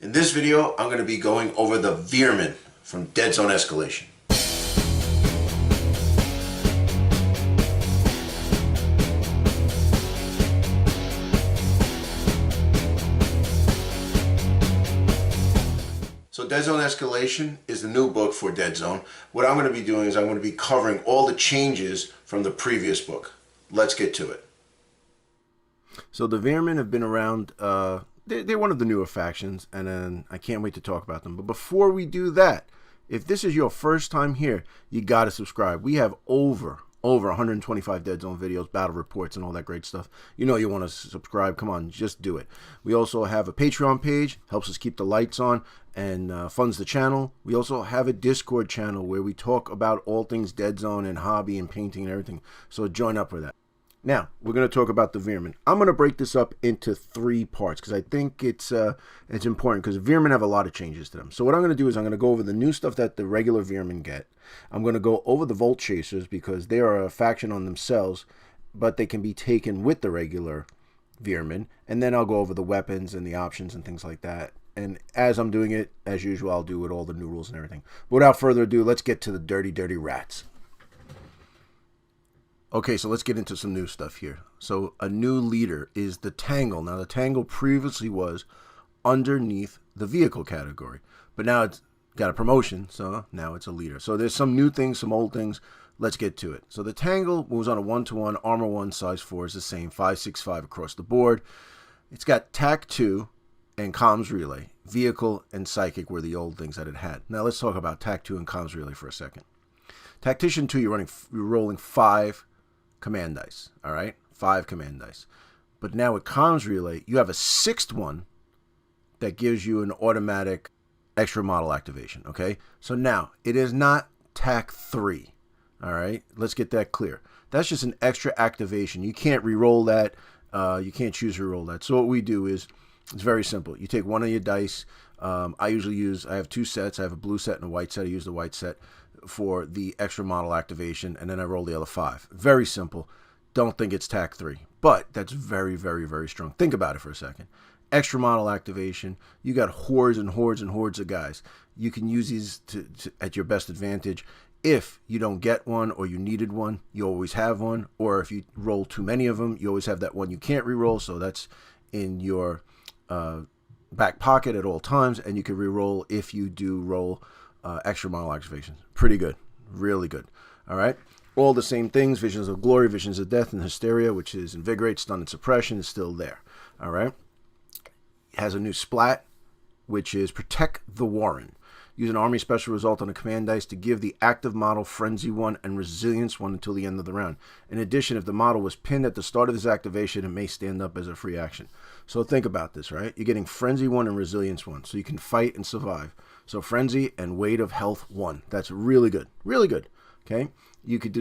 In this video, I'm going to be going over the Veer-Myn from Deadzone Escalation. So Deadzone Escalation is the new book for Deadzone. What I'm going to be doing is I'm going to be covering all the changes from the previous book. Let's get to it. So the Veer-Myn have been around, they're one of the newer factions, and I can't wait to talk about them. But before we do that, if this is your first time here, you got to subscribe. We have over 125 Deadzone videos, battle reports, and all that great stuff. You know you want to subscribe. Come on, just do it. We also have a Patreon page, helps us keep the lights on and funds the channel. We also have a Discord channel where we talk about all things Deadzone and hobby and painting and everything. So join up for that. Now, we're going to talk about the Veer-Myn. I'm going to break this up into 3 parts because I think it's important because Veer-Myn have a lot of changes to them. So what I'm going to do is I'm going to go over the new stuff that the regular Veer-Myn get. I'm going to go over the Volt Chasers because they are a faction on themselves, but they can be taken with the regular Veer-Myn. And then I'll go over the weapons and the options and things like that. And as I'm doing it, as usual, I'll do it all the new rules and everything. But without further ado, let's get to the dirty, dirty rats. Okay, so let's get into some new stuff here. So a new leader is the Tangle. Now the Tangle previously was underneath the vehicle category, but now it's got a promotion, so now it's a leader. So there's some new things, some old things. Let's get to it. So the Tangle moves on a 1-to-1, armor 1, size 4 is the same, 5.65 across the board. It's got TAC 2 and comms relay. Vehicle and psychic were the old things that it had. Now let's talk about TAC 2 and comms relay for a second. Tactician 2, you're rolling 5 command dice, all right? 5 command dice. But now with comms relay, you have a 6th one that gives you an automatic extra model activation, okay? So now, it is not TAC 3, all right? Let's get that clear. That's just an extra activation. You can't re-roll that. You can't choose to re-roll that. So what we do is, it's very simple. You take one of your dice. I have 2 sets. I have a blue set and a white set. I use the white set for the extra model activation, and then I roll the other 5. Very simple. Don't think it's TAC 3, but that's very, very, very strong. Think about it for a second. Extra model activation. You got hordes and hordes and hordes of guys. You can use these at your best advantage. If you don't get one or you needed one, you always have one. Or if you roll too many of them, you always have that one you can't re-roll, so that's in your back pocket at all times, and you can re-roll if you do roll extra model activations. Pretty good. Really good. All right. All the same things. Visions of Glory, Visions of Death, and Hysteria, which is Invigorate, Stun, and Suppression, is still there. All right. It has a new splat, which is Protect the Warren. Use an army special result on a command dice to give the active model Frenzy 1 and Resilience 1 until the end of the round. In addition, if the model was pinned at the start of this activation, it may stand up as a free action. So think about this, right? You're getting Frenzy 1 and Resilience 1, so you can fight and survive. So Frenzy and Weight of Health 1. That's really good. Really good. Okay? You could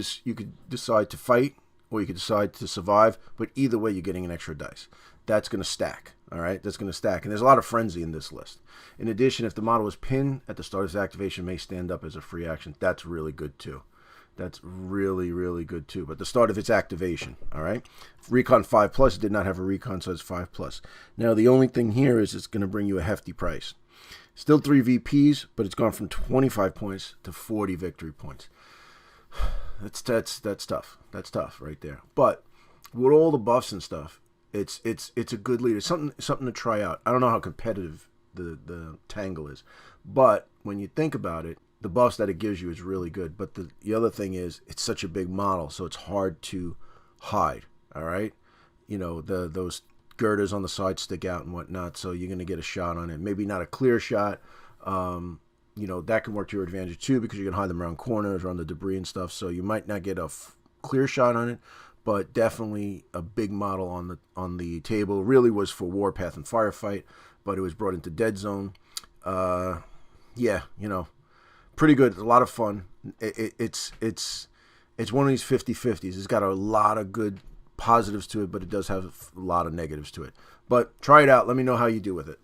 decide to fight or you could decide to survive, but either way you're getting an extra dice. That's going to stack. All right? That's going to stack. And there's a lot of Frenzy in this list. In addition, if the model is pinned at the start of this activation, may stand up as a free action. That's really good too. That's really, really good too. But the start of its activation, all right? Recon 5+, did not have a recon, so it's 5+. Now, the only thing here is it's going to bring you a hefty price. Still 3 VPs, but it's gone from 25 points to 40 victory points. That's tough. That's tough right there. But with all the buffs and stuff, it's a good leader. Something to try out. I don't know how competitive the Tangle is, but when you think about it, the buffs that it gives you is really good. But the other thing is, it's such a big model, so it's hard to hide. All right, you know, those girders on the side stick out and whatnot, so you're going to get a shot on it. Maybe not a clear shot. You know, that can work to your advantage too because you can hide them around corners, around the debris and stuff, so you might not get a clear shot on it, but definitely a big model on the table. Really was for Warpath and Firefight, but it was brought into Deadzone. Yeah, you know, pretty good. A lot of fun. It's one of these 50-50s. It's got a lot of good positives to it, but it does have a lot of negatives to it. But try it out. Let me know how you do with it.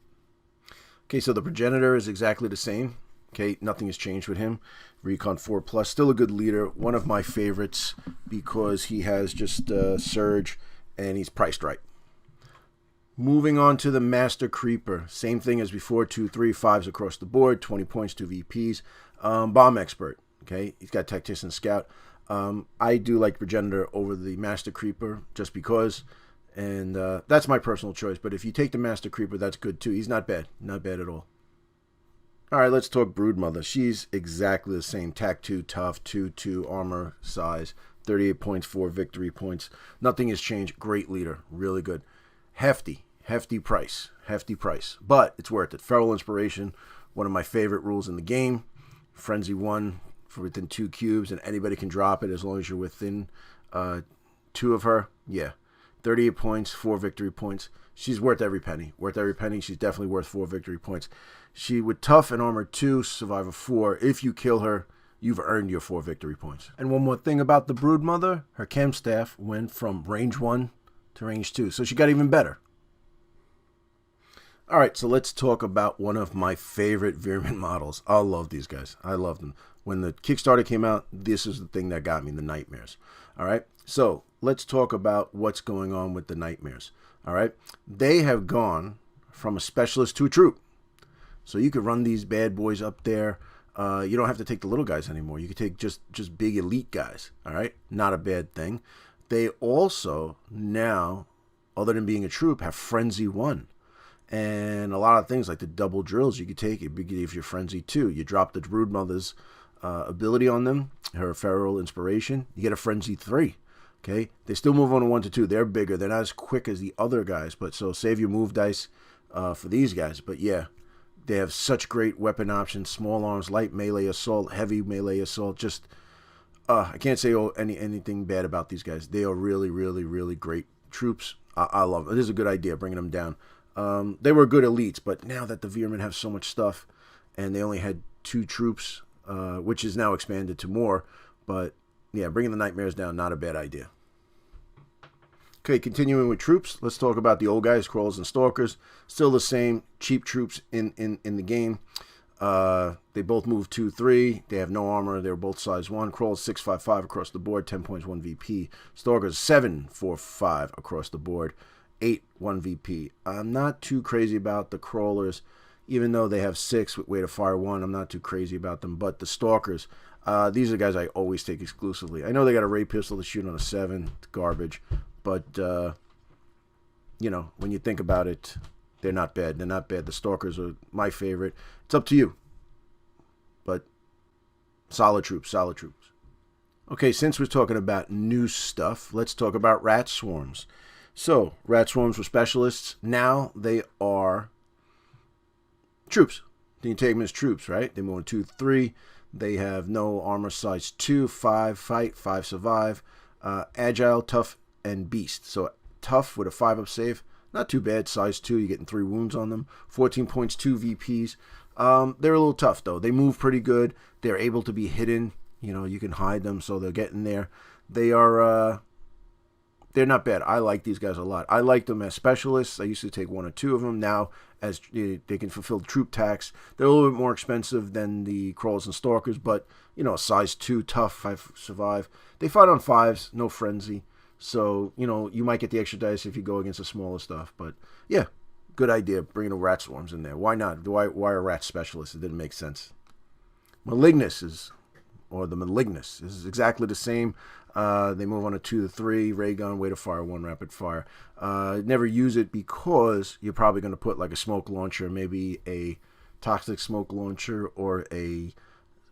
Okay, so the progenitor is exactly the same. Okay, nothing has changed with him. Recon 4+, still a good leader. One of my favorites because he has just Surge and he's priced right. Moving on to the Master Creeper. Same thing as before, 2, 3, 5s across the board, 20 points, 2 VPs. Bomb Expert, okay? He's got Tactician Scout. I do like Progenitor over the Master Creeper just because, and that's my personal choice. But if you take the Master Creeper, that's good too. He's not bad. Not bad at all. All right, let's talk Broodmother. She's exactly the same. Tac 2, tough, 2, armor, size, 38 points, 4 victory points. Nothing has changed. Great leader. Really good. Hefty price. But it's worth it. Feral Inspiration, one of my favorite rules in the game. Frenzy 1 for within 2 cubes, and anybody can drop it as long as you're within 2 of her. Yeah. 38 points, 4 victory points. She's worth every penny. She's definitely worth 4 victory points. She with tough and armor 2, survivor 4. If you kill her, you've earned your 4 victory points. And one more thing about the Broodmother, her chem staff went from range 1 to range 2, so she got even better. All right, so let's talk about one of my favorite Veer-Myn models. I love these guys. I love them. When the Kickstarter came out, this is the thing that got me, the Nightmares. All right, so let's talk about what's going on with the Nightmares. All right, they have gone from a specialist to a troop. So you could run these bad boys up there. You don't have to take the little guys anymore. You could take just big elite guys. All right, not a bad thing. They also now, other than being a troop, have Frenzy 1. And a lot of things like the double drills, you could take it if you're Frenzy 2. You drop the Broodmother's ability on them, her Feral Inspiration. You get a Frenzy 3. Okay, they still move on to 1 to 2. They're bigger. They're not as quick as the other guys, but so save your move dice for these guys. But yeah, they have such great weapon options: small arms, light melee assault, heavy melee assault. Just I can't say anything bad about these guys. They are really, really, really great troops. I love it. It is a good idea bringing them down. They were good elites, but now that the Veer-Myn have so much stuff, and they only had 2 troops, which is now expanded to more. But yeah, bringing the Nightmares down, not a bad idea. Okay, continuing with troops, let's talk about the old guys, Crawlers and Stalkers. Still the same cheap troops in the game. They both move 2, 3. They have no armor. They're both size 1. Crawlers 6, 5, 5 across the board, 10 points, 1 VP. Stalkers 7, 4, 5 across the board, 8, 1 VP. I'm not too crazy about the Crawlers, even though they have 6 with weight of fire 1. I'm not too crazy about them. But the Stalkers, these are guys I always take exclusively. I know they got a ray pistol to shoot on a 7. It's garbage. But, you know, when you think about it, they're not bad. They're not bad. The Stalkers are my favorite. It's up to you. But solid troops, solid troops. Okay, since we're talking about new stuff, let's talk about Rat Swarms. So, Rat Swarms were specialists. Now they are troops. Then you take them as troops, right? They move on 2, 3. They have no armor, size 2, 5, fight, 5, survive. Agile, tough, and beast. So tough with a 5-up save, not too bad. Size 2, you're getting 3 wounds on them. 14 points, 2 VPs. They're a little tough though. They move pretty good. They're able to be hidden. You know, you can hide them, so they're getting there. They are they're not bad. I like these guys a lot. I like them as specialists. I used to take 1 or 2 of them. Now, as they can fulfill troop tax, they're a little bit more expensive than the Crawlers and Stalkers, but you know, size 2, tough, 5 survive. They fight on 5s, no frenzy. So, you know, you might get the extra dice if you go against the smaller stuff. But, yeah, good idea bringing the Rat Swarms in there. Why not? Why are Rat specialists? It didn't make sense. Malignus is exactly the same. They move on to 2 to 3, ray gun, weight of fire 1, rapid fire. Never use it because you're probably going to put like a smoke launcher, maybe a toxic smoke launcher or a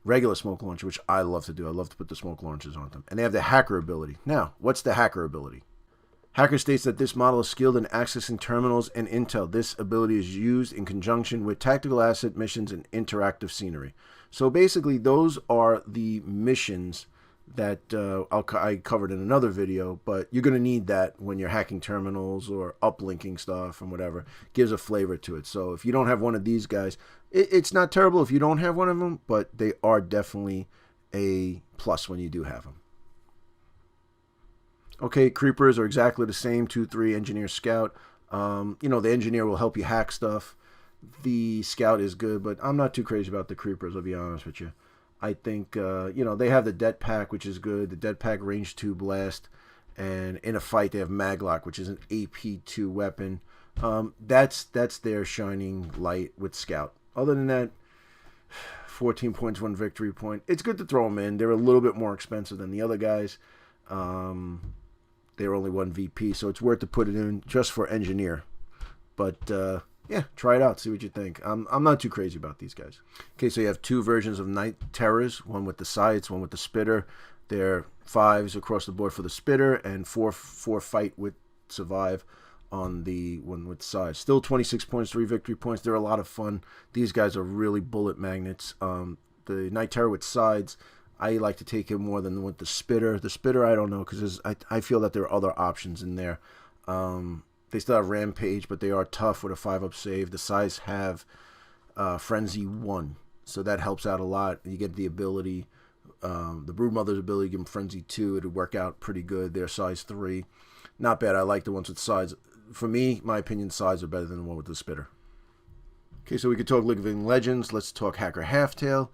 regular smoke launcher, which I love to do. I love to put the smoke launchers on them. And they have the hacker ability. Now, what's the hacker ability? Hacker states that this model is skilled in accessing terminals and intel. This ability is used in conjunction with tactical asset missions and interactive scenery. So basically, those are the missions that I covered in another video, but you're going to need that when you're hacking terminals or uplinking stuff and whatever. Gives a flavor to it. So if you don't have one of these guys, it's not terrible if you don't have one of them, but they are definitely a plus when you do have them. Okay, creepers are exactly the same. 2, 3, engineer, scout. You know, the engineer will help you hack stuff. The scout is good, but I'm not too crazy about the creepers, I'll be honest with you. I think, you know, they have the Det Pack, which is good. The Det Pack range 2 blast. And in a fight, they have Maglock, which is an AP2 weapon. That's their shining light with Scout. Other than that, 14 points, 1 victory point. It's good to throw them in. They're a little bit more expensive than the other guys. They're only 1 VP, so it's worth to put it in just for engineer. But yeah, try it out. See what you think. I'm not too crazy about these guys. Okay, so you have 2 versions of Night Terrors. One with the sights, one with the spitter. They're 5s across the board for the spitter, and 4 fight with survive on the one with size. Still 26 points, 3 victory points. They're a lot of fun. These guys are really bullet magnets. The Night Terror with sides, I like to take him more than with the spitter. The spitter, I don't know, because I feel that there are other options in there. They still have Rampage, but they are tough with a 5-up save. The size have Frenzy 1, so that helps out a lot. You get the ability, the broodmother's ability, give them Frenzy 2. It would work out pretty good. They're size 3. Not bad. I like the ones with sides. For me, my opinion, sides are better than the one with the spitter. Okay, so we could talk Living Legends. Let's talk Hacker Halftail.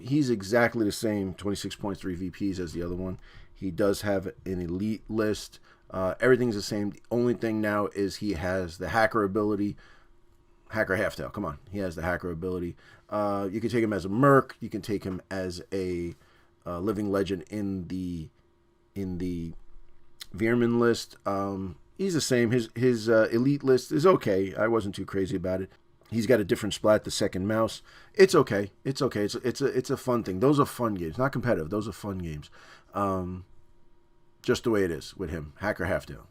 He's exactly the same, 26 points, 3 VPs as the other one. He does have an elite list. Everything's the same. The only thing now is he has the hacker ability. Hacker Halftail, come on. He has the hacker ability. You can take him as a Merc. You can take him as a Living Legend in the Veer-Myn list. He's the same. His elite list is okay. I wasn't too crazy about it. He's got a different splat, the second mouse. It's okay. It's okay. It's a fun thing. Those are fun games. Not competitive. Those are fun games. Just the way it is with him. Hacker Halftail.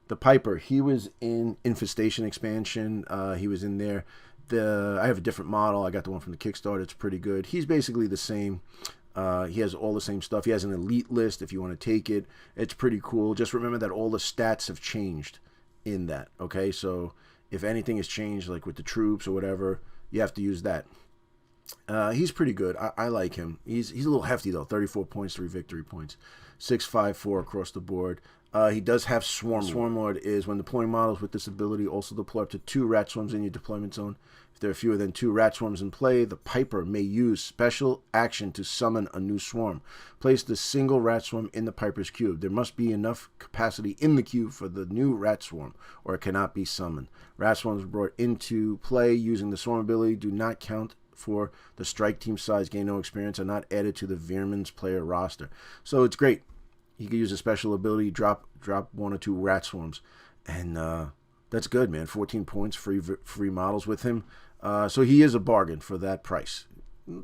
The Piper. He was in Infestation expansion. He was in there. I have a different model. I got the one from the Kickstarter. It's pretty good. He's basically the same. He has all the same stuff. He has an elite list if you want to take it. It's pretty cool. Just remember that all the stats have changed in that. Okay, so if anything has changed, like with the troops or whatever, you have to use that. He's pretty good. I like him. He's a little hefty though. 34 points, 3 victory points, 6.54 across the board. He does have Swarm. Swarm Lord is when deploying models with this ability also deploy up to 2 rat swarms in your deployment zone. If there are fewer than 2 rat swarms in play, the Piper may use special action to summon a new swarm. Place the single rat swarm in the Piper's cube. There must be enough capacity in the cube for the new rat swarm, or it cannot be summoned. Rat swarms brought into play using the swarm ability do not count for the strike team size, gain no experience, are not added to the Veer-Myn's player roster. So it's great. You can use a special ability, drop 1 or 2 rat swarms, and that's good, man. 14 points, free models with him. So he is a bargain for that price.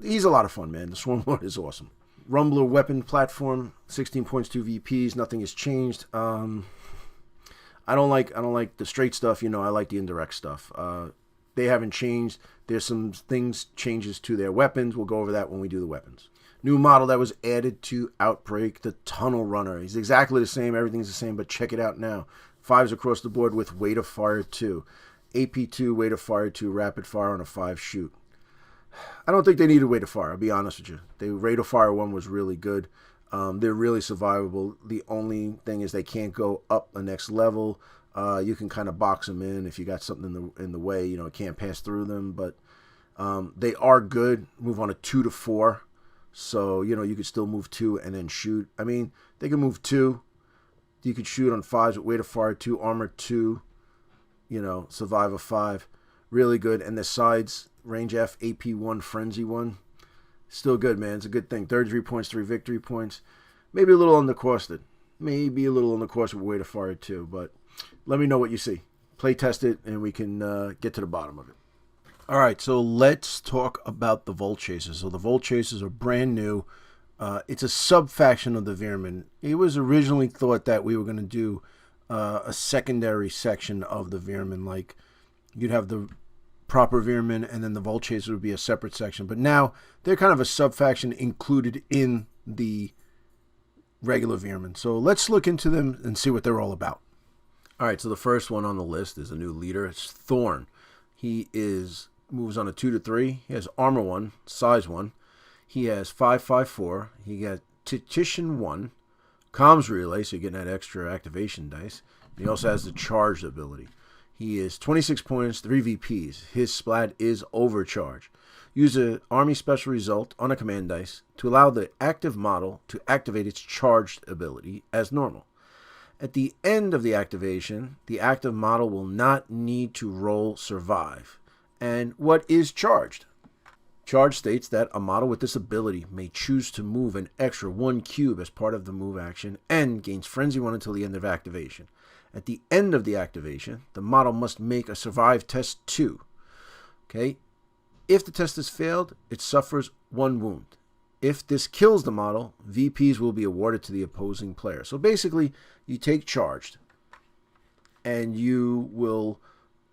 He's a lot of fun, man. The Swarm Lord is awesome. Rumbler weapon platform, 16 points, 2 VPs. Nothing has changed. I don't like the straight stuff. You know, I like the indirect stuff. They haven't changed. There's some changes to their weapons. We'll go over that when we do the weapons. New model that was added to Outbreak, the Tunnel Runner. He's exactly the same. Everything's the same, but check it out now. 5s across the board with Weight of Fire 2. AP2, Weight of Fire 2, Rapid Fire on a 5 shoot. I don't think they needed Weight of Fire, I'll be honest with you. The Rate of Fire 1 was really good. They're really survivable. The only thing is they can't go up the next level. You can kind of box them in if you got something in the way. You know, it can't pass through them, but they are good. Move on a 2 to 4. So, you know, you could still move 2 and then shoot. I mean, they can move 2. You could shoot on 5s with Weight of Fire 2, Armor 2, you know, Survive a 5. Really good. And the sides, Range F, AP 1, Frenzy 1. Still good, man. It's a good thing. 33 points, 3 victory points. Maybe a little undercosted. Maybe a little undercosted with Weight of Fire 2. But let me know what you see. Play test it, and we can get to the bottom of it. All right, so let's talk about the Volt Chasers. So the Volt Chasers are brand new. It's a sub-faction of the Veer-Myn. It was originally thought that we were going to do a secondary section of the Veer-Myn. Like, you'd have the proper Veer-Myn, and then the Volt Chasers would be a separate section. But now, they're kind of a sub-faction included in the regular Veer-Myn. So let's look into them and see what they're all about. All right, so the first one on the list is a new leader. It's Thorn. He moves on a 2 to 3. He has Armor 1, Size 1. He has 5.54. He got Titian 1, Comms Relay, so you're getting that extra activation dice. He also has the Charged ability. He is 26 points, 3 VPs. His splat is Overcharge. Use an Army Special Result on a command dice to allow the active model to activate its Charged ability as normal. At the end of the activation, the active model will not need to roll survive. And what is charged? Charge states that a model with this ability may choose to move an extra 1 cube as part of the move action and gains Frenzy 1 until the end of activation. At the end of the activation, the model must make a survive test 2. Okay? If the test is failed, it suffers 1 wound. If this kills the model, VPs will be awarded to the opposing player. So basically, you take charged, and you will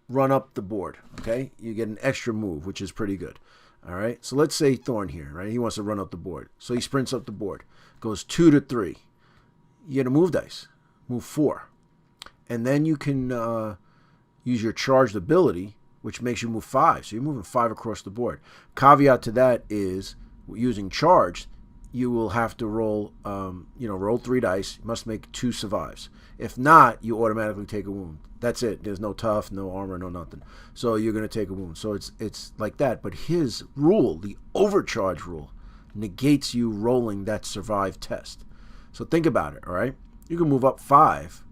run up the board, okay? You get an extra move, which is pretty good, all right? So let's say Thorn here, right? He wants to run up the board. So he sprints up the board, goes 2 to 3. You get a move dice, move 4. And then you can use your charged ability, which makes you move 5. So you're moving 5 across the board. Caveat to that is, using charged, you will have to roll, roll 3 dice. You must make 2 survives. If not, you automatically take a wound. That's it. There's no tough, no armor, no nothing. So you're going to take a wound. So it's like that. But his rule, the overcharge rule, negates you rolling that survive test. So think about it, all right? You can move up 5.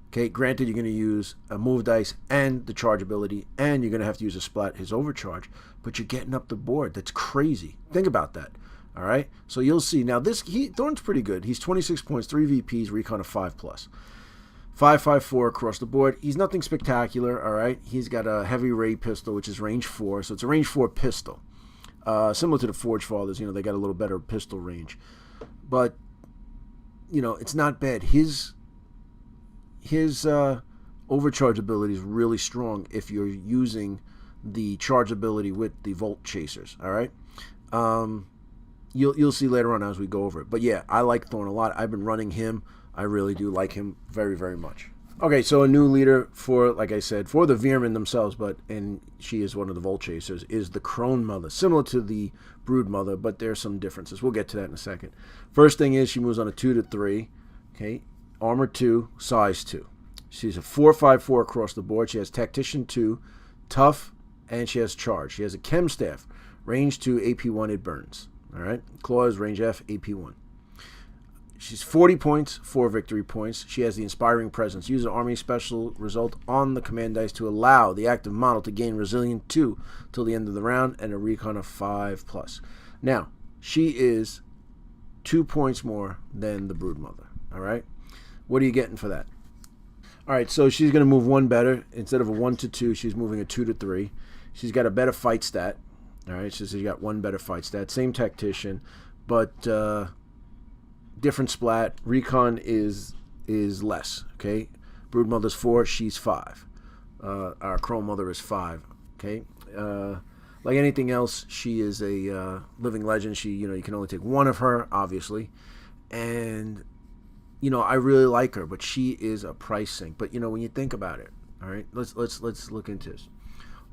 Okay, granted, you're going to use a move dice and the charge ability, and you're going to have to use a splat, his overcharge, but you're getting up the board. That's crazy. Think about that. All right, so you'll see. Now, Thorn's pretty good. He's 26 points, 3 VPs, recon of 5+. 5.54 across the board. He's nothing spectacular, all right? He's got a heavy ray pistol, which is range 4, so it's a range 4 pistol. Similar to the Forge Fathers, they got a little better pistol range. But, it's not bad. His overcharge ability is really strong if you're using the charge ability with the Volt Chasers, all right? You'll see later on as we go over it. But yeah, I like Thorn a lot. I've been running him. I really do like him very, very much. Okay, so a new leader for, like I said, for the Veer-Myn themselves, and she is one of the Volt Chasers, is the Cronemother, similar to the broodmother, but there's some differences. We'll get to that in a second. First thing is she moves on a 2 to 3, okay? Armor 2, size 2. She's a 4.54 across the board. She has Tactician 2, Tough, and she has Charge. She has a Chem Staff, range 2, AP1, it burns. All right, Claws, range F, AP1. She's 40 points, 4 victory points. She has the Inspiring Presence. Use an Army Special result on the command dice to allow the active model to gain Resilient 2 till the end of the round and a recon of 5+. Now, she is 2 points more than the broodmother. All right, what are you getting for that? All right, so she's going to move 1 better. Instead of a 1 to 2, she's moving a 2 to 3. She's got a better fight stat. All right, so she's got 1 better fight stat. Same tactician, but different splat. Recon is less, okay? Broodmother's 4, she's 5. Our Cronemother is 5, okay? Like anything else, she is a living legend. She, you can only take 1 of her, obviously. And I really like her, but she is a price sink. But when you think about it, all right, let's look into this.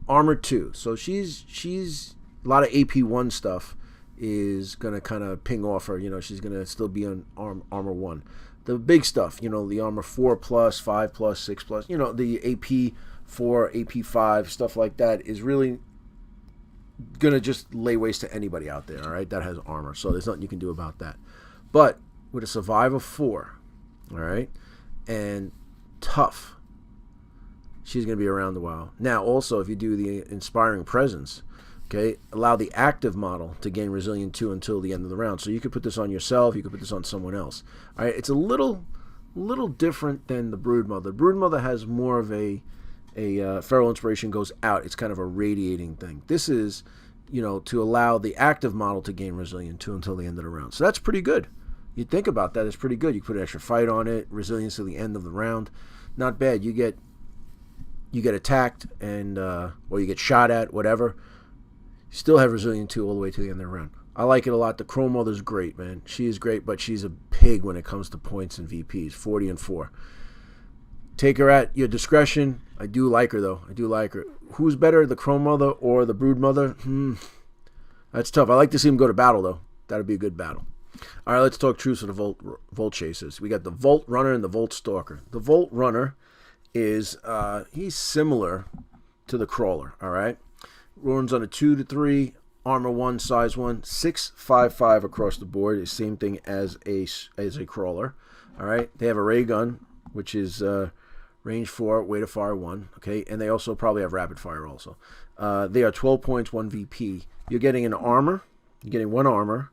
Armor 2, so she's a lot of AP1 stuff is gonna kind of ping off her. She's gonna still be on armor 1. The big stuff, the armor 4+, 5+, 6+, the AP4, AP5 stuff like that is really gonna just lay waste to anybody out there. All right, that has armor, so there's nothing you can do about that. But with a survive of 4, all right, and Tough, she's going to be around a while. Now, also, if you do the Inspiring Presence, okay, allow the active model to gain Resilient 2 until the end of the round. So you could put this on yourself, you could put this on someone else. All right, it's a little different than the broodmother. Broodmother has more of a feral inspiration goes out. It's kind of a radiating thing. This is, to allow the active model to gain Resilient 2 until the end of the round. So that's pretty good. You think about that, it's pretty good. You put an extra fight on it, resilience to the end of the round. Not bad. You get attacked and or you get shot at, whatever. You still have Resilient 2 all the way to the end of the round. I like it a lot. The Cronemother's great, man. She is great, but she's a pig when it comes to points and VPs, 40 and 4. Take her at your discretion. I do like her, though. I do like her. Who's better, the Cronemother or the broodmother? That's tough. I like to see them go to battle, though. That'd be a good battle. All right, let's talk truce for the Volt Chasers. We got the Volt Runner and the Volt Stalker. The Volt Runner is, he's similar to the Crawler, all right? Runs on a 2 to 3, armor 1, size 1, 6.55 across the board. The same thing as a Crawler, all right? They have a ray gun, which is range 4, weight of fire 1. Okay, and they also probably have rapid fire also. They are 12 points, 1 VP. You're getting an armor. You're getting 1 armor.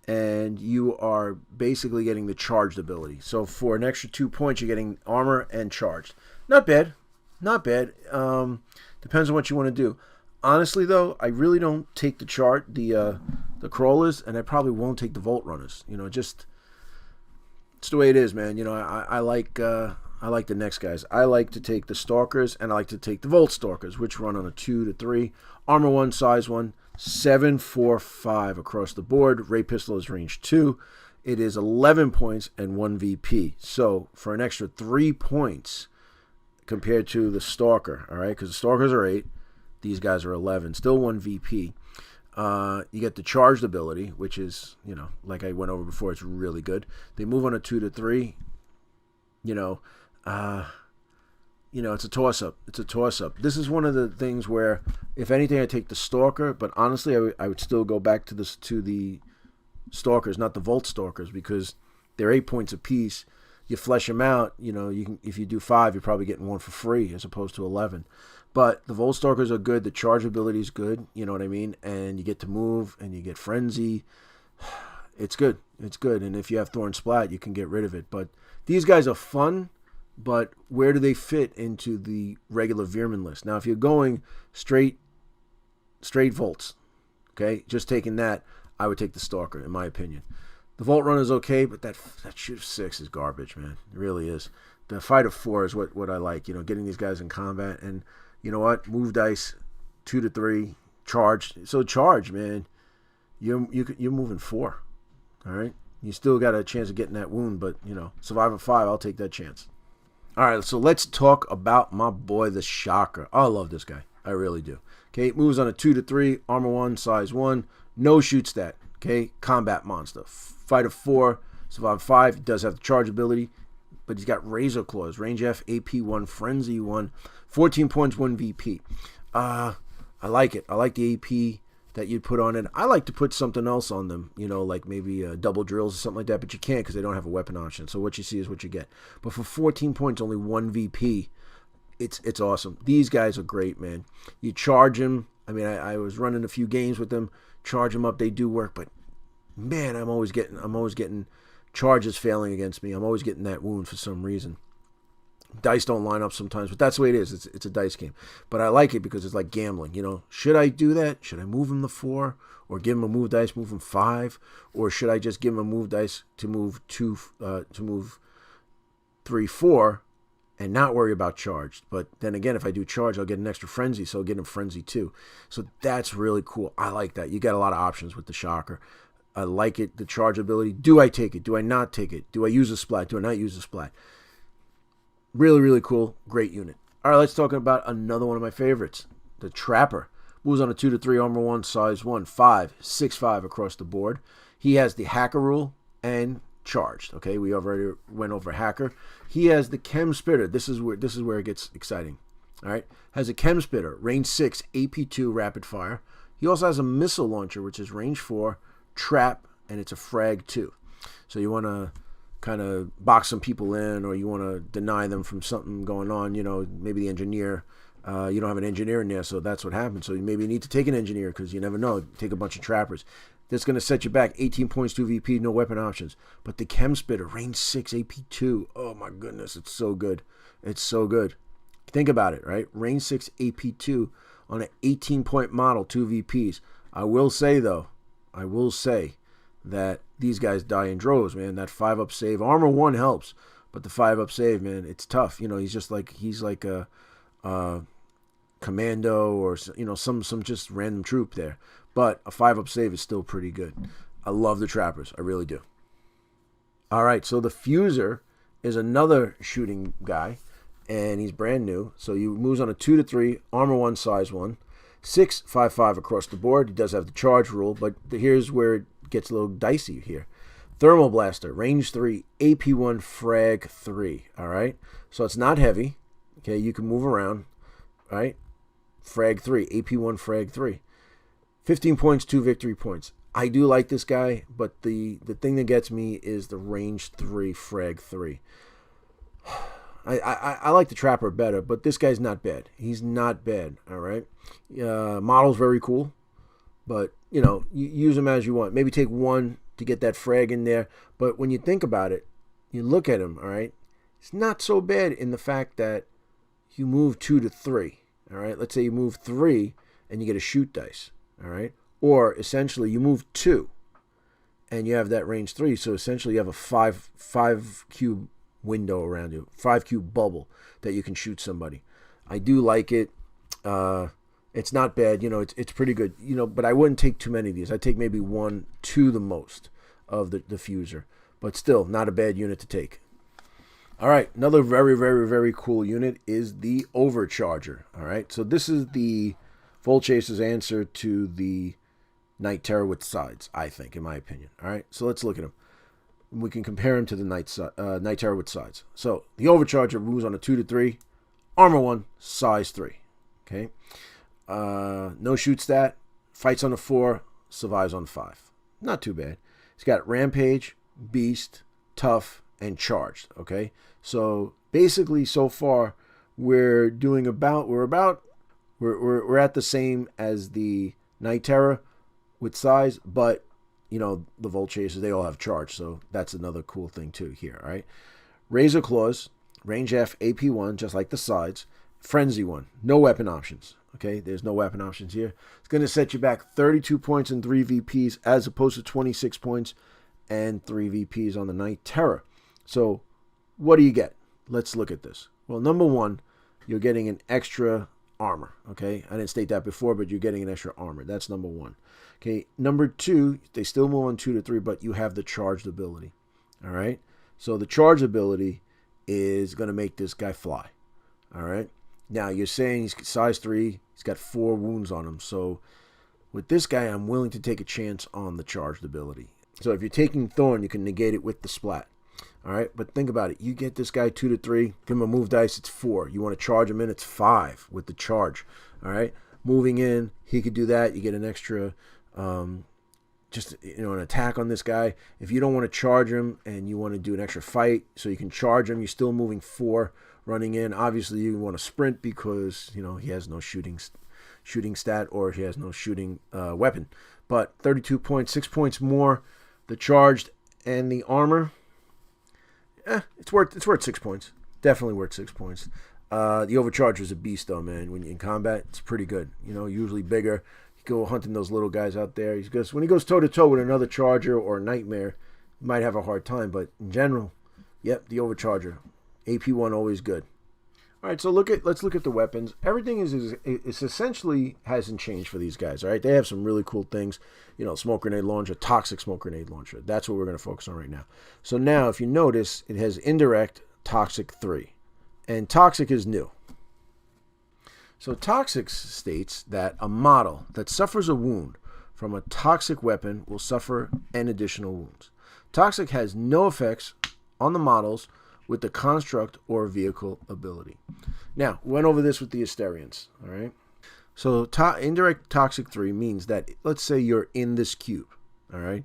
And you are basically getting the charged ability. So for an extra 2 points, you're getting armor and charged. Not bad. Not bad. Depends on what you want to do. Honestly, though, I really don't take the crawlers, and I probably won't take the Volt Runners. You know, just it's the way it is, man. You know, I like the next guys. I like to take the Stalkers, and I like to take the Volt Stalkers, which run on a 2 to 3, armor 1, size 1. 7, 4, 5 across the board. Ray pistol is range 2. It is 11 points and 1 VP. So for an extra 3 points compared to the Stalker, all right, because the Stalkers are 8, these guys are 11. Still 1 VP. You get the charged ability, which is, you know, like I went over before, it's really good. They move on a 2 to 3. You know, it's a toss-up. It's a toss-up. This is one of the things where, if anything, I take the Stalker, but honestly, I would still go back to the Stalkers, not the Volt Stalkers, because they're 8 points apiece. You flesh them out, you know, you can, if you do 5, you're probably getting 1 for free as opposed to 11. But the Volt Stalkers are good. The charge ability is good, you know what I mean? And you get to move, and you get Frenzy. It's good. It's good. And if you have Thorn Splat, you can get rid of it. But these guys are fun. But where do they fit into the regular Veer-Myn list? Now, if you're going straight Volts, okay, just taking that, I would take the Stalker, in my opinion. The Volt Runner is okay, but that shoot of 6 is garbage, man. It really is. The fight of 4 is what I like, you know, getting these guys in combat. And you know what? Move dice, 2 to 3, charge. So charge, man. You're moving 4, all right? You still got a chance of getting that wound, but, you know, survive of 5, I'll take that chance. All right, so let's talk about my boy, the Shocker. I love this guy. I really do. Okay, it moves on a 2 to 3, armor 1, size 1, no shoot stat. Okay, combat monster. Fight of 4, survive 5. He does have the charge ability, but he's got Razor Claws, range F, AP 1, Frenzy 1, 14 points, 1 VP. I like it. I like the AP that you'd put on it. I like to put something else on them, you know, like maybe double drills or something like that, but you can't because they don't have a weapon option. So what you see is what you get. But for 14 points, only 1 VP, it's awesome. These guys are great, man. You charge them. I mean, I was running a few games with them. Charge them up, they do work, but man, I'm always getting charges failing against me. I'm always getting that wound for some reason. Dice don't line up sometimes, but that's the way it is. It's a dice game. But I like it because it's like gambling. You know, should I do that? Should I move him the 4, or give him a move dice, move him 5, or should I just give him a move dice to move 3, 4, and not worry about charged? But then again, if I do charge, I'll get an extra frenzy, so I'll get him frenzy too. So that's really cool. I like that. You got a lot of options with the Shocker. I like it. The charge ability. Do I take it? Do I not take it? Do I use a splat? Do I not use a splat? Really, really cool. Great unit. All right, let's talk about another one of my favorites, the Trapper. Moves on a 2 to 3, armor 1, size 1, 5, 6, 5 across the board. He has the Hacker rule and charged. Okay, we already went over Hacker. He has the Chem Spitter. This is where it gets exciting. All right, has a Chem Spitter, range 6, AP 2, rapid fire. He also has a missile launcher, which is range 4, trap, and it's a frag 2. So you want to kind of box some people in, or you want to deny them from something going on, you know, maybe the engineer, you don't have an engineer in there, so that's what happens. So you maybe need to take an engineer, because you never know, take a bunch of trappers. That's going to set you back 18 points, 2 VP, no weapon options. But the Chem Spitter, range 6, AP 2, oh my goodness, it's so good. It's so good. Think about it, right? Range 6, AP 2 on an 18-point model, 2 VPs. I will say, though, that these guys die in droves, man. That 5-up save, armor 1 helps, but the 5-up save, man, it's tough. You know, he's like a commando, or, you know, some just random troop there. But a 5-up save is still pretty good. I love the Trappers, I really do. All right, so the Fuser is another shooting guy, and he's brand new. So he moves on a 2 to 3, armor 1, size 1, 6, 5, 5 across the board. He does have the charge rule, but here's where it gets a little dicey here. Thermal Blaster, range 3, AP 1, frag 3. All right, so it's not heavy. Okay, you can move around. All right, frag 3, AP 1, frag 3. 15 points, 2 victory points. I do like this guy, but the thing that gets me is the range 3, frag 3. I like the Trapper better, but this guy's not bad. He's not bad, all right? Model's very cool, but, you use him as you want. Maybe take one to get that frag in there, but when you think about it, you look at him, all right? It's not so bad in the fact that you move 2 to 3, all right? Let's say you move 3 and you get a shoot dice, all right? Or essentially you move 2 and you have that range 3, so essentially you have a 5 cube window around you, 5 cube bubble that you can shoot somebody. I do like it. It's not bad, it's pretty good, but I wouldn't take too many of these. I'd take maybe 1, 2 the most of the diffuser, but still not a bad unit to take. All right, another very, very, very cool unit is the Overcharger. All right, so this is the Volt Chaser's answer to the Night Terror with sides, I think, in my opinion. All right, so let's look at him. We can compare him to the Night Terror with sides. So the Overcharger moves on a 2 to 3, armor 1, size 3. Okay, no shoot stat, fights on a 4, survives on 5. Not too bad. He's got Rampage, Beast, Tough, and Charged. Okay, so basically so far we're at the same as the Night Terror with size, but the Volt Chasers, they all have charge, so that's another cool thing too here. All right, Razor Claws, range F, AP 1, just like the sides. Frenzy 1, no weapon options. Okay, there's no weapon options here. It's going to set you back 32 points and 3 VPs as opposed to 26 points and 3 VPs on the Night Terror. So what do you get? Let's look at this. Well, number 1, you're getting an extra armor. Okay, I didn't state that before, but you're getting an extra armor. That's number 1. Okay, number 2, they still move on 2 to 3, but you have the charged ability. All right, so the charged ability is going to make this guy fly. All right, now you're saying he's size 3, he's got 4 wounds on him. So with this guy, I'm willing to take a chance on the charged ability. So if you're taking Thorn, you can negate it with the splat. All right, but think about it. You get this guy 2 to 3, give him a move dice, it's 4. You want to charge him in, it's 5 with the charge. All right, moving in, he could do that. You get an extra, an attack on this guy. If you don't want to charge him and you want to do an extra fight, so you can charge him, you're still moving 4, running in. Obviously, you want to sprint because he has no shooting stat or he has no shooting weapon. But 32 points, 6 points more. The charged and the armor. It's worth 6 points. Definitely worth 6 points. The Overcharger is a beast, though, man. When you're in combat, it's pretty good. Usually bigger. You go hunting those little guys out there. When he goes toe to toe with another Charger or Nightmare, you might have a hard time. But in general, yep, the Overcharger, AP1 always good. All right, so let's look at the weapons. Everything is essentially hasn't changed for these guys. All right, they have some really cool things. Smoke grenade launcher, toxic smoke grenade launcher. That's what we're going to focus on right now. So now, if you notice, it has indirect toxic 3, and toxic is new. So toxic states that a model that suffers a wound from a toxic weapon will suffer an additional wounds. Toxic has no effects on the models with the construct or vehicle ability. Now, we went over this with the Asterians, all right? So indirect toxic 3 means that, let's say you're in this cube, all right,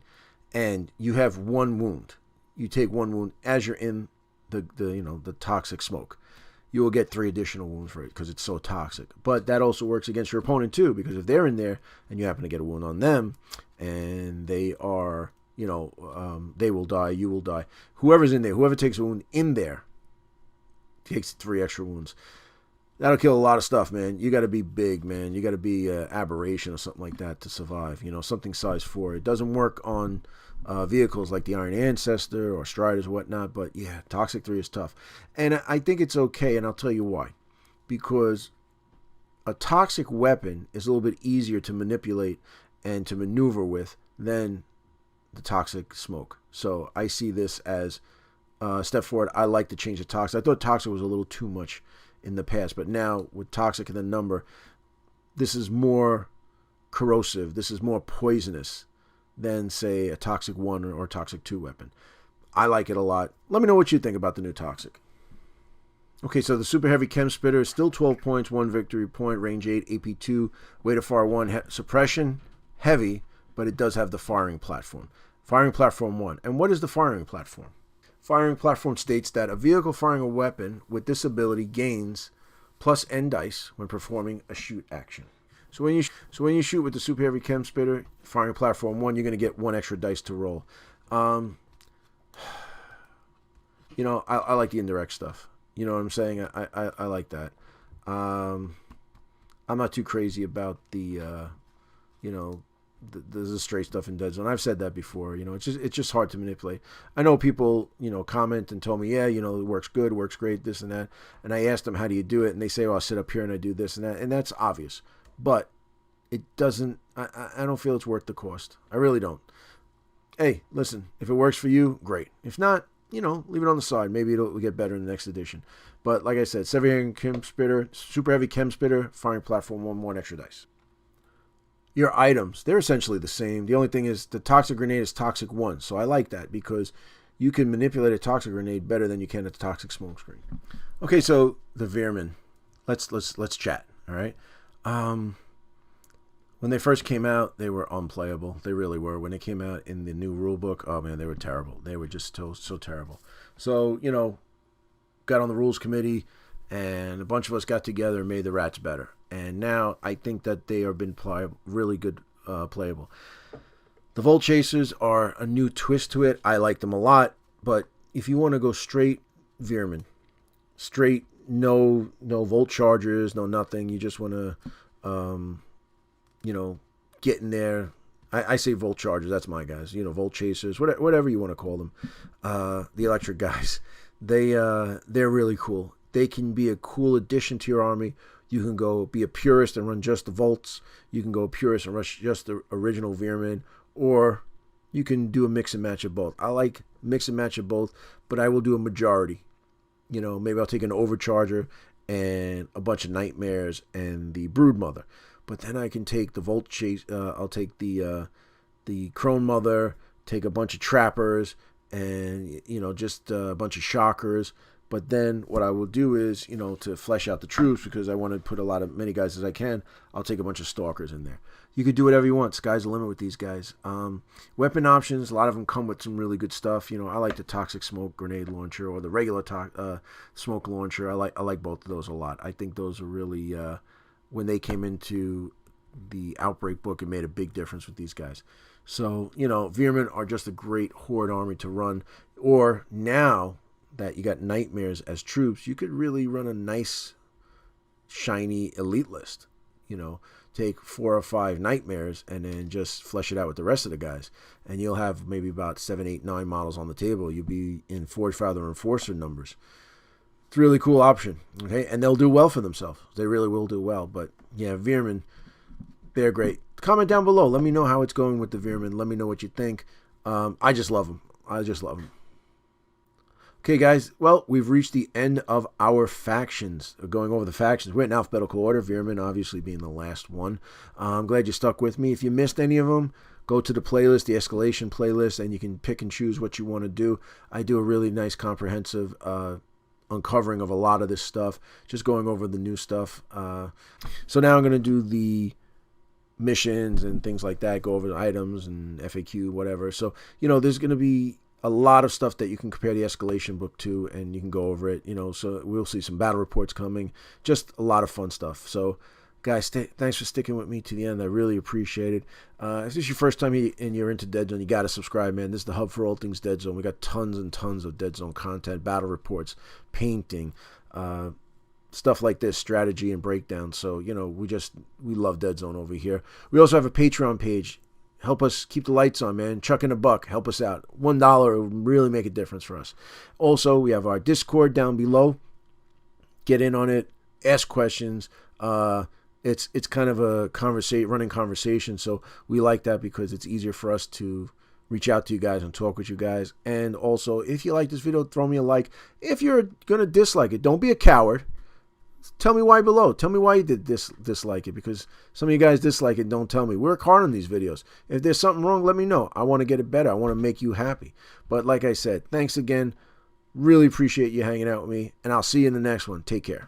and you have 1 wound. You take 1 wound as you're in the toxic smoke. You will get 3 additional wounds for it because it's so toxic. But that also works against your opponent too, because if they're in there and you happen to get a wound on them and they are they will die, you will die. Whoever's in there, whoever takes a wound in there takes 3 extra wounds. That'll kill a lot of stuff, man. You got to be big, man. You got to be Aberration or something like that to survive. Something size 4. It doesn't work on vehicles like the Iron Ancestor or Striders or whatnot, but yeah, Toxic 3 is tough. And I think it's okay, and I'll tell you why. Because a toxic weapon is a little bit easier to manipulate and to maneuver with than the toxic smoke. So I see this as a step forward. I like to change the toxic. I thought toxic was a little too much in the past, but now with toxic and the number, this is more corrosive. This is more poisonous than, say, a toxic 1 or toxic 2 weapon. I like it a lot. Let me know what you think about the new toxic. Okay, so the super heavy chem spitter is still 12 points, 1 victory point, range 8, AP 2, weight of fire 1, suppression heavy, but it does have the firing platform. Firing platform 1. And what is the firing platform? Firing platform states that a vehicle firing a weapon with this ability gains plus N dice when performing a shoot action. So when you shoot with the Super Heavy Chem Spitter firing platform 1, you're going to get 1 extra dice to roll. I like the indirect stuff. You know what I'm saying? I like that. I'm not too crazy about the straight stuff in Deadzone. I've said that before. It's just hard to manipulate. I know people, comment and tell me, yeah, it works good, works great, this and that. And I ask them, how do you do it? And they say, oh, I'll sit up here and I do this and that. And that's obvious. But it doesn't, I don't feel it's worth the cost. I really don't. Hey, listen, if it works for you, great. If not, leave it on the side. Maybe it'll get better in the next edition. But like I said, Super Heavy Chem Spitter, firing platform 1 extra dice. Your items, they're essentially the same. The only thing is the toxic grenade is toxic 1. So I like that because you can manipulate a toxic grenade better than you can a toxic smoke screen. Okay, so the Veer-Myn. Let's chat, all right? When they first came out, they were unplayable. They really were. When they came out in the new rulebook, oh man, they were terrible. They were just so terrible. So, got on the rules committee, and a bunch of us got together and made the rats better. And now I think that they have been really good playable. The Volt Chasers are a new twist to it. I like them a lot. But if you want to go straight Veer-Myn, straight, no Volt Chargers, no nothing. You just want to, get in there. I say Volt Chargers. That's my guys. Volt Chasers, whatever you want to call them. The electric guys. They're really cool. They can be a cool addition to your army. You can go be a purist and run just the Volts. You can go purist and rush just the original Veer-Myn. Or you can do a mix and match of both. I like mix and match of both, but I will do a majority. Maybe I'll take an Overcharger and a bunch of Nightmares and the Broodmother. But then I can take the Volt Chase. I'll take the Cronemother, take a bunch of Trappers, and just a bunch of Shockers. But then what I will do is, to flesh out the troops, because I want to put many guys as I can, I'll take a bunch of Stalkers in there. You could do whatever you want. Sky's the limit with these guys. Weapon options, a lot of them come with some really good stuff. I like the Toxic Smoke Grenade Launcher or the regular Smoke Launcher. I like both of those a lot. I think those are really, when they came into the Outbreak book, it made a big difference with these guys. So, Veer-Myn are just a great horde army to run. Or now that you got Nightmares as troops, you could really run a nice, shiny elite list. Take 4 or 5 Nightmares and then just flesh it out with the rest of the guys. And you'll have maybe about 7, 8, 9 models on the table. You'll be in Forge Father Enforcer numbers. It's a really cool option. Okay, and they'll do well for themselves. They really will do well. But yeah, Veer-Myn, they're great. Comment down below. Let me know how it's going with the Veer-Myn. Let me know what you think. I just love them. Okay, guys. Well, we've reached the end of our factions. Going over the factions. We're in alphabetical order. Veer-Myn obviously being the last one. I'm glad you stuck with me. If you missed any of them, go to the playlist, the Escalation playlist, and you can pick and choose what you want to do. I do a really nice comprehensive uncovering of a lot of this stuff. Just going over the new stuff. So now I'm going to do the missions and things like that. Go over the items and FAQ, whatever. So, there's going to be a lot of stuff that you can compare the Escalation book to, and you can go over it, so we'll see some battle reports coming, just a lot of fun stuff. So guys, thanks for sticking with me to the end. I really appreciate it. If this is your first time and you're into Deadzone, you got to subscribe, man. This is the hub for all things Deadzone. We got tons and tons of Deadzone content, battle reports, painting, stuff like this, strategy and breakdown. So, we love Deadzone over here. We also have a Patreon page. Help us keep the lights on, man. Chuck in a buck. Help us out. $1 will really make a difference for us. Also, we have our Discord down below. Get in on it. Ask questions. It's kind of a running conversation. So we like that because it's easier for us to reach out to you guys and talk with you guys. And also, if you like this video, throw me a like. If you're going to dislike it, don't be a coward. Tell me why below. Tell me why you did dislike it, because some of you guys dislike it. Don't tell me. Work hard on these videos. If there's something wrong, let me know. I want to get it better. I want to make you happy. But like I said, thanks again. Really appreciate you hanging out with me, and I'll see you in the next one. Take care.